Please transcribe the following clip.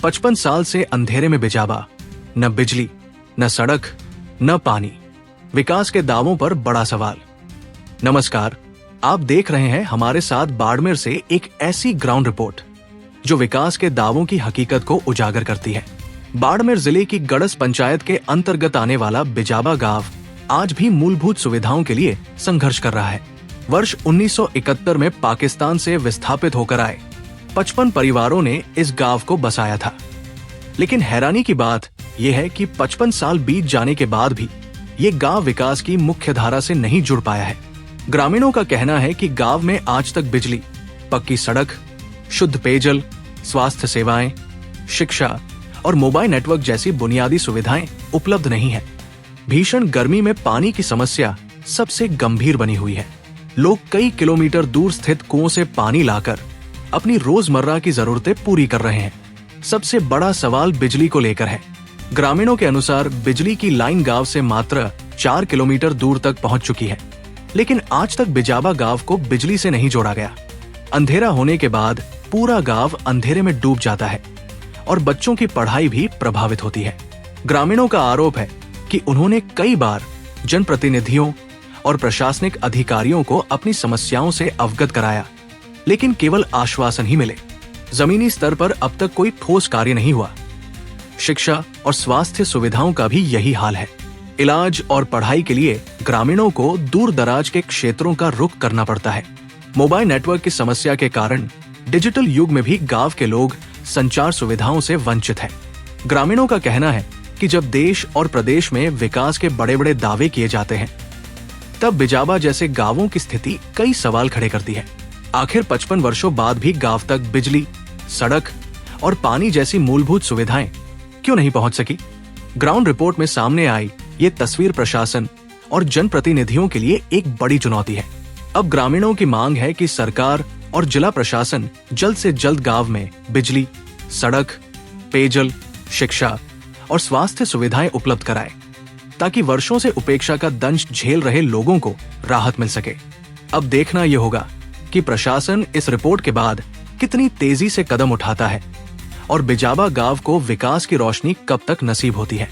55 साल से अंधेरे में बिजाबा, न बिजली, न सड़क, न पानी। विकास के दावों पर बड़ा सवाल। नमस्कार, आप देख रहे हैं हमारे साथ बाड़मेर से एक ऐसी ग्राउंड रिपोर्ट जो विकास के दावों की हकीकत को उजागर करती है। बाड़मेर जिले की गड़स पंचायत के अंतर्गत आने वाला बिजाबा गांव आज भी मूलभूत सुविधाओं के लिए संघर्ष कर रहा है। वर्ष 1971 में पाकिस्तान से विस्थापित होकर आए 55 परिवारों ने इस गांव को बसाया था। लेकिन हैरानी की बात यह है कि 55 साल बीत जाने के बाद भी ये गांव विकास की मुख्य धारा से नहीं जुड़ पाया है। ग्रामीणों का कहना है कि गांव में आज तक बिजली, पक्की सड़क, शुद्ध पेयजल, स्वास्थ्य सेवाएं, शिक्षा और मोबाइल नेटवर्क जैसी बुनियादी सुविधाएं उपलब्ध नहीं है। भीषण गर्मी में पानी की समस्या सबसे गंभीर बनी हुई है। लोग कई किलोमीटर दूर स्थित कुओं से पानी लाकर अपनी रोजमर्रा की जरूरतें पूरी कर रहे हैं। सबसे बड़ा सवाल बिजली को लेकर है। ग्रामीणों के अनुसार बिजली की लाइन गांव से मात्र 4 किलोमीटर दूर तक पहुंच चुकी है, लेकिन आज तक बिजाबा गांव को बिजली से नहीं जोड़ा गया। अंधेरा होने के बाद पूरा गांव अंधेरे में डूब जाता है और बच्चों की पढ़ाई भी प्रभावित होती है। ग्रामीणों का आरोप है कि उन्होंने कई बार जनप्रतिनिधियों और प्रशासनिक अधिकारियों को अपनी समस्याओं से अवगत कराया, लेकिन केवल आश्वासन ही मिले। जमीनी स्तर पर अब तक कोई ठोस कार्य नहीं हुआ। शिक्षा और स्वास्थ्य सुविधाओं का भी यही हाल है। इलाज और पढ़ाई के लिए ग्रामीणों को दूर दराज के क्षेत्रों का रुख करना पड़ता है। मोबाइल नेटवर्क की समस्या के कारण डिजिटल युग में भी गांव के लोग संचार सुविधाओं से वंचित हैं। ग्रामीणों का कहना है कि जब देश और प्रदेश में विकास के बड़े बड़े दावे किए जाते हैं, तब बिजाबा जैसे गांवों की स्थिति कई सवाल खड़े करती है। आखिर 55 वर्षों बाद भी गांव तक बिजली, सड़क और पानी जैसी मूलभूत सुविधाएं क्यों नहीं पहुंच सकी? ग्राउंड रिपोर्ट में सामने आई ये तस्वीर प्रशासन और जनप्रतिनिधियों के लिए एक बड़ी चुनौती है। अब ग्रामीणों की मांग है कि सरकार और जिला प्रशासन जल्द से जल्द गांव में बिजली, सड़क, पेयजल, शिक्षा और स्वास्थ्य सुविधाएं उपलब्ध कराए, ताकि वर्षों से उपेक्षा का दंश झेल रहे लोगों को राहत मिल सके। अब देखना यह होगा कि प्रशासन इस रिपोर्ट के बाद कितनी तेजी से कदम उठाता है और बिजाबा गांव को विकास की रोशनी कब तक नसीब होती है।